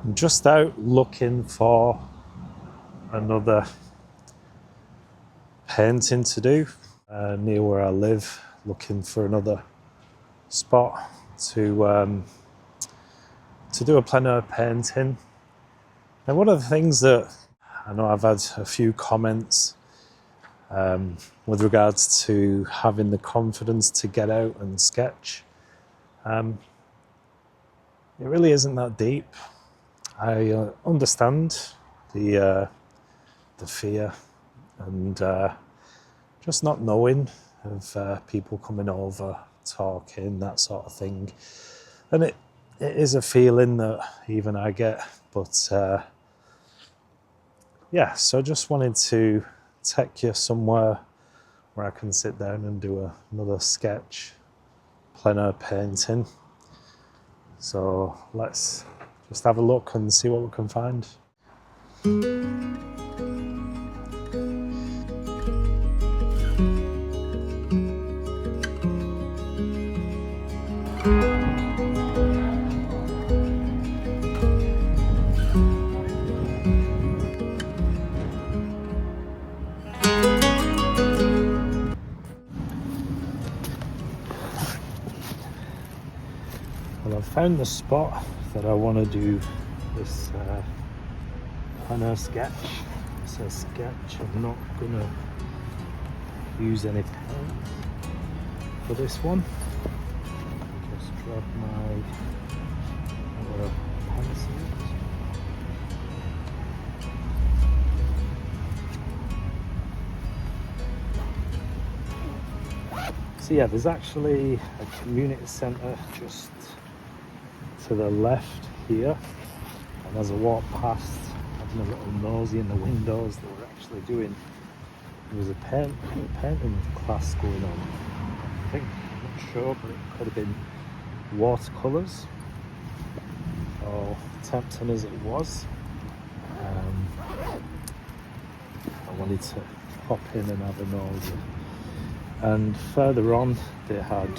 I'm just out looking for another painting to do near where I live, looking for another spot to do a plein air painting. And one of the things that I know I've had a few comments with regards to having the confidence to get out and sketch. It really isn't that deep. I understand the fear and just not knowing of people coming over, talking, that sort of thing. And it is a feeling that even I get, but yeah, so I just wanted to take you somewhere where I can sit down and do another sketch, plein air painting. So let's just have a look and see what we can find. Well, I've found the spot that I want to do this plein air sketch. It's a sketch. I'm not going to use any paint for this one. Just grab my pencil. So yeah, there's actually a community centre just to the left here, and as I walk past, having a little nosy in the windows, they were actually doing, there was a painting class going on. I think, I'm not sure, but it could have been watercolours, or tempting as it was. I wanted to pop in and have a nosy. And further on, they had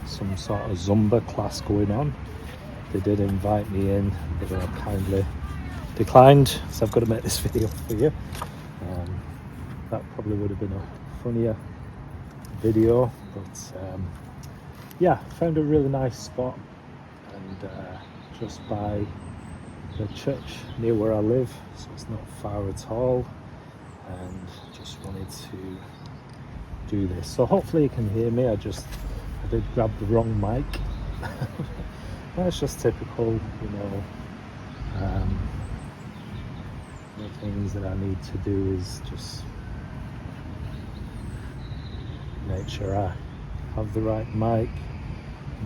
some sort of Zumba class going on. They did invite me in, but I kindly declined, so I've got to make this video for you. That probably would have been a funnier video, but yeah, found a really nice spot, and just by the church near where I live, so it's not far at all, and just wanted to do this. So hopefully you can hear me. I did grab the wrong mic. That's just typical, you know. The things that I need to do is just make sure I have the right mic,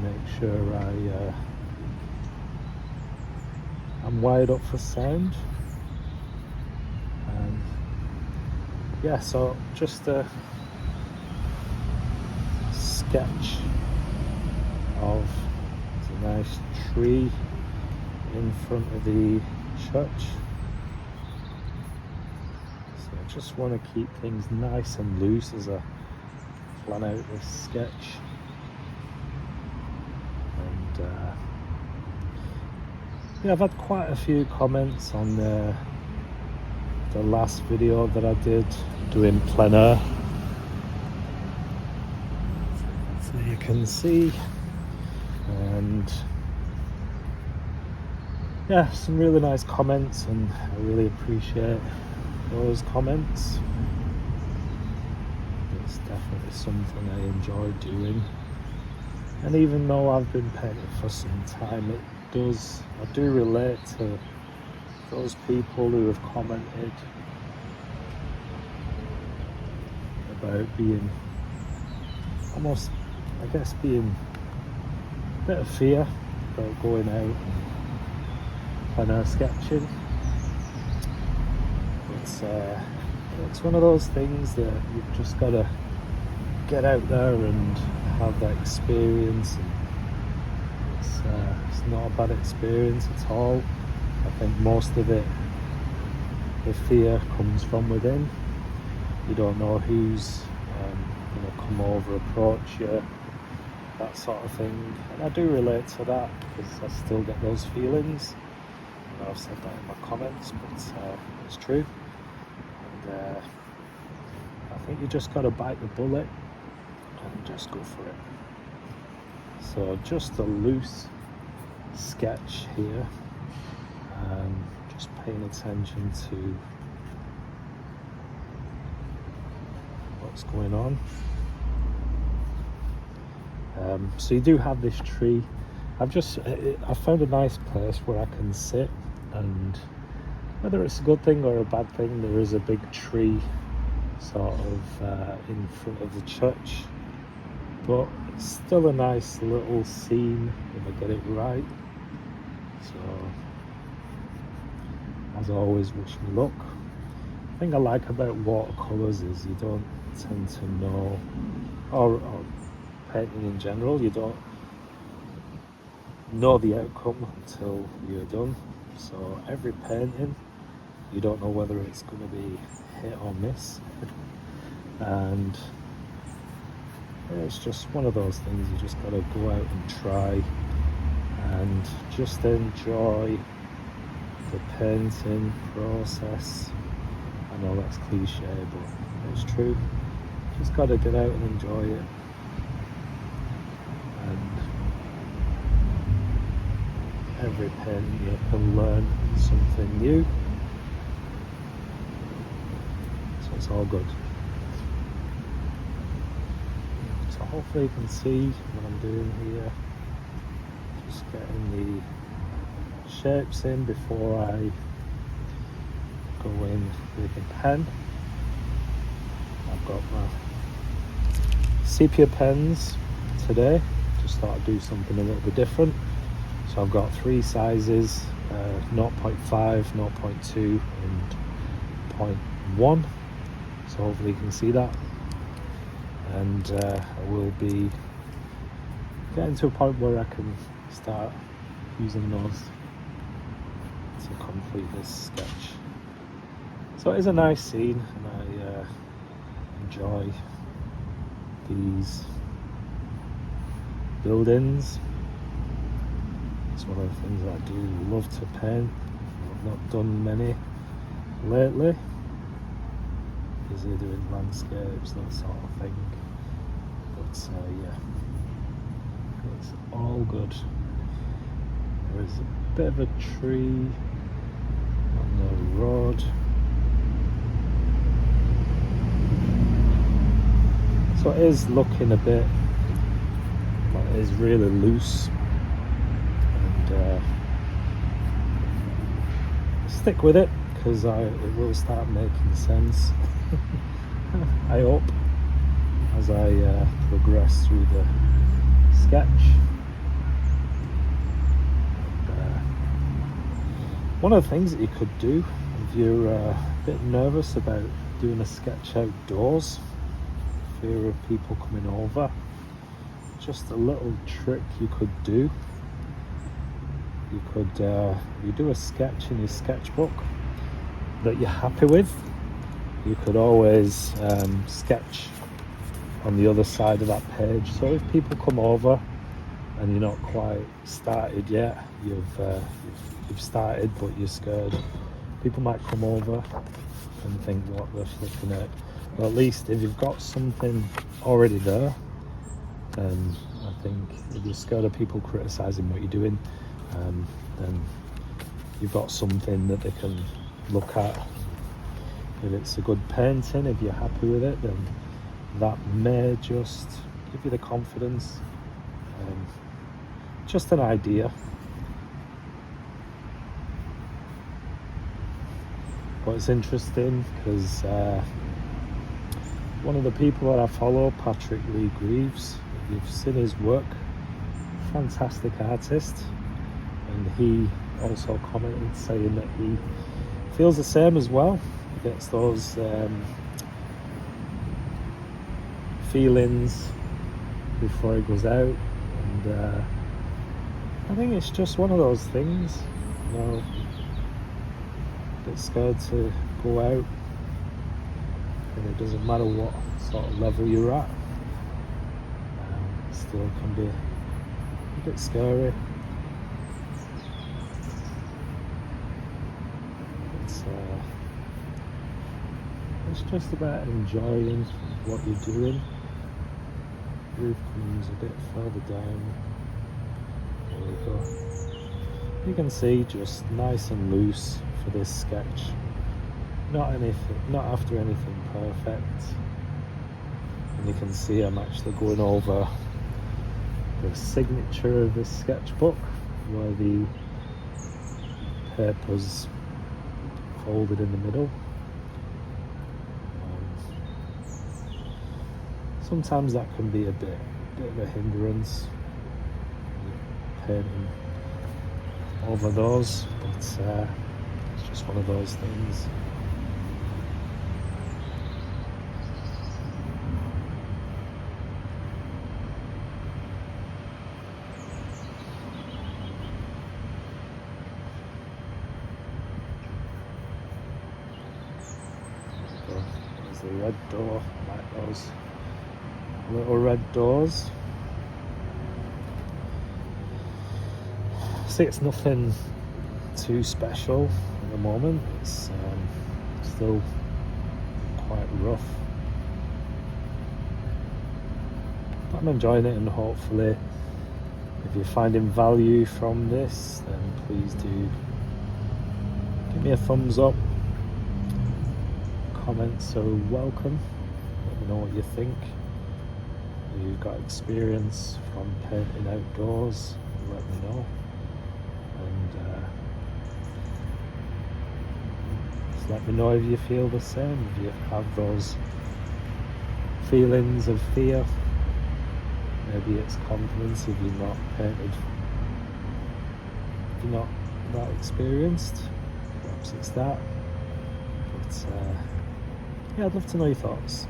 make sure I'm wired up for sound. And yeah, so just a sketch of a nice tree in front of the church. So I just want to keep things nice and loose as I plan out this sketch. And yeah, I've had quite a few comments on the last video that I did doing plein air. So you can see, and yeah, some really nice comments, and I really appreciate those comments. It's definitely something I enjoy doing, and even though I've been painting for some time, I do relate to those people who have commented about being almost, I guess, being a bit of fear about going out and plein air sketching. It's one of those things that you've just got to get out there and have that experience. And it's not a bad experience at all. I think most of it, the fear comes from within. You don't know who's going to come over, approach you, that sort of thing. And I do relate to that, because I still get those feelings. I know I've said that in my comments, but it's true. And I think you just got to bite the bullet and just go for it. So just a loose sketch here, just paying attention to what's going on. So you do have this tree. I found a nice place where I can sit, and whether it's a good thing or a bad thing, there is a big tree sort of in front of the church, but it's still a nice little scene if I get it right. So as always, wish me luck. The thing I like about watercolours is you don't tend to know, or painting in general, you don't know the outcome until you're done. So every painting, you don't know whether it's going to be hit or miss. And it's just one of those things, you just got to go out and try and just enjoy the painting process. I know that's cliche, but it's true. Just got to get out and enjoy it. And every painting you can learn something new. So it's all good. So hopefully you can see what I'm doing here. Just getting the shapes in before I go in with the pen. I've got my sepia pens today. Just thought I'd do something a little bit different. So I've got 3 sizes, 0.5, 0.2 and 0.1. So hopefully you can see that. And I will be getting to a point where I can start using those to complete this sketch. So it is a nice scene, and I enjoy these buildings. It's one of the things I do love to paint. I've not done many lately. Busy doing landscapes, that sort of thing. But yeah, it's all good. There is a bit of a tree on the road. So it is looking a bit like it is really loose. And stick with it, because it will start making sense. I hope, as I progress through the sketch. And, one of the things that you could do if you're a bit nervous about doing a sketch outdoors, fear of people coming over, just a little trick you could do. You could you do a sketch in your sketchbook that you're happy with. You could always sketch on the other side of that page. So if people come over and you're not quite started yet, you've started but you're scared, people might come over and think what they're looking at. But at least if you've got something already there, then I think if you're scared of people criticising what you're doing, then you've got something that they can look at. If it's a good painting, if you're happy with it, then that may just give you the confidence. Just an idea. But it's interesting because one of the people that I follow, Patrick Lee Greaves, you've seen his work, fantastic artist, and he also commented saying that he feels the same as well. He gets those feelings before he goes out, and I think it's just one of those things, you know, a bit scared to go out, and it doesn't matter what sort of level you're at, it still can be a bit scary. it's just about enjoying what you're doing. Roof comes a bit further down. There we go. You can see just nice and loose for this sketch. Not after anything perfect. And you can see I'm actually going over the signature of this sketchbook, where the paper's folded in the middle. Sometimes that can be a bit of a hindrance, painting over those, but it's just one of those things. There's the red door, I like those little red doors. See, it's nothing too special at the moment. It's still quite rough, but I'm enjoying it, and hopefully if you're finding value from this, then please do give me a thumbs up. Comments are welcome. Let me know what you think. If you've got experience from painting outdoors, let me know. And just let me know if you feel the same, if you have those feelings of fear. Maybe it's confidence if you're not painted, if you're not that experienced. Perhaps it's that. But yeah, I'd love to know your thoughts.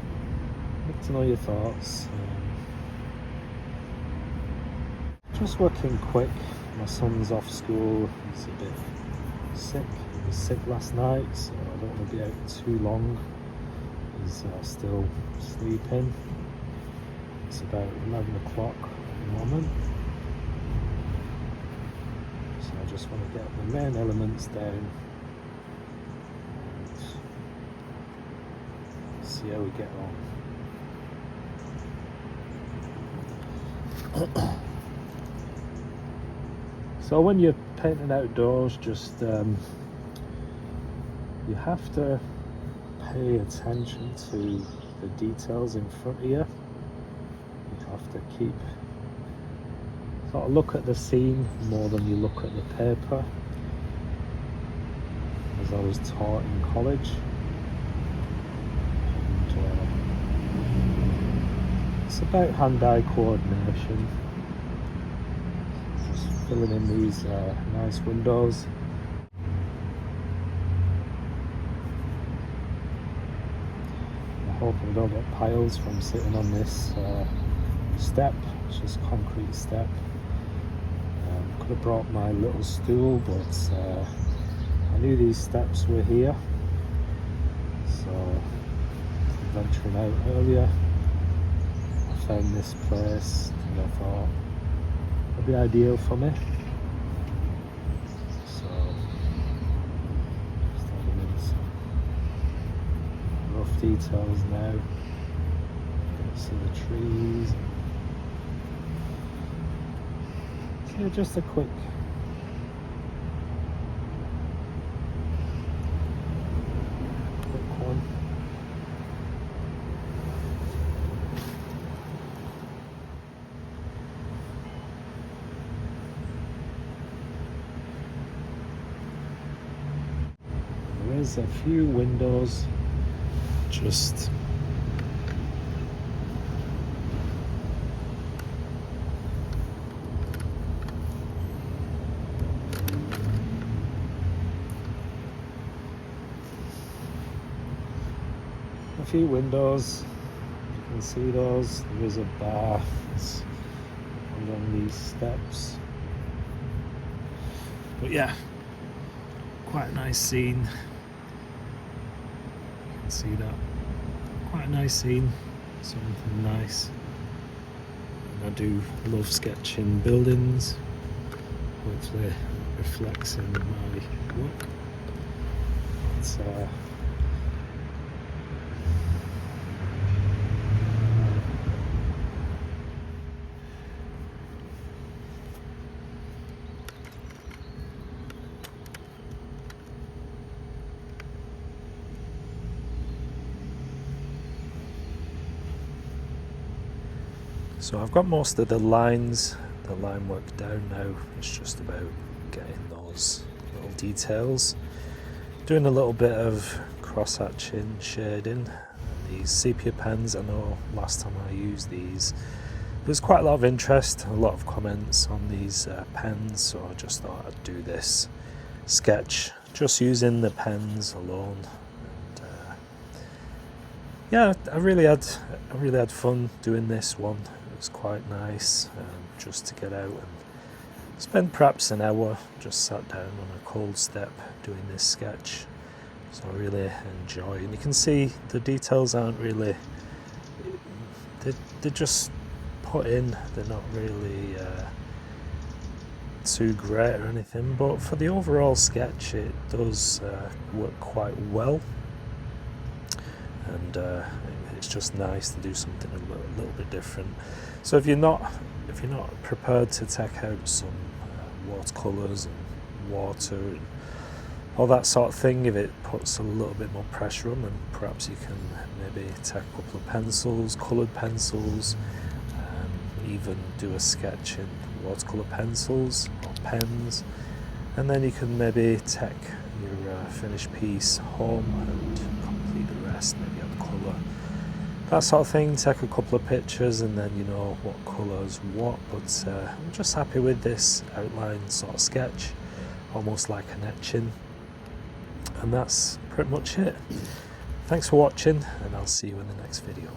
Just working quick. My son's off school. He's a bit sick. He was sick last night, so I don't want to be out too long. He's still sleeping. It's about 11 o'clock at the moment. So I just want to get the main elements down and see how we get on. So when you're painting outdoors, just you have to pay attention to the details in front of you. You have to sort of look at the scene more than you look at the paper, as I was taught in college. And it's about hand-eye coordination. Filling in these nice windows. I hope I don't get piles from sitting on this step. It's just a concrete step. Could have brought my little stool, but I knew these steps were here, so venturing out earlier, I found this place and I thought it'd be ideal for me. So just adding in some rough details now. You can see the trees. So just a quick one. There's a few windows, just a few windows. You can see those. There is a bar along these steps. But yeah, quite a nice scene. See that? Quite a nice scene, something nice. And I do love sketching buildings. Hopefully it reflects in my work. But so I've got most of the line work down now. It's just about getting those little details. Doing a little bit of crosshatching, shading. These sepia pens, I know last time I used these, there's quite a lot of interest, a lot of comments on these pens, so I just thought I'd do this sketch just using the pens alone. And yeah, I really had fun doing this one. It was quite nice just to get out and spend perhaps an hour just sat down on a cold step doing this sketch. So I really enjoy, and you can see the details aren't really, they're just put in, they're not really too great or anything, but for the overall sketch it does work quite well, and it's just nice to do something a little bit different. So if you're not prepared to take out some watercolours and water and all that sort of thing, if it puts a little bit more pressure on, then perhaps you can maybe take a couple of pencils, coloured pencils, even do a sketch in watercolour pencils or pens, and then you can maybe take your finished piece home and complete the rest, maybe add colour, that sort of thing. Take a couple of pictures and then you know what colours what, but I'm just happy with this outline sort of sketch, almost like an etching. And that's pretty much it. Thanks for watching, and I'll see you in the next video.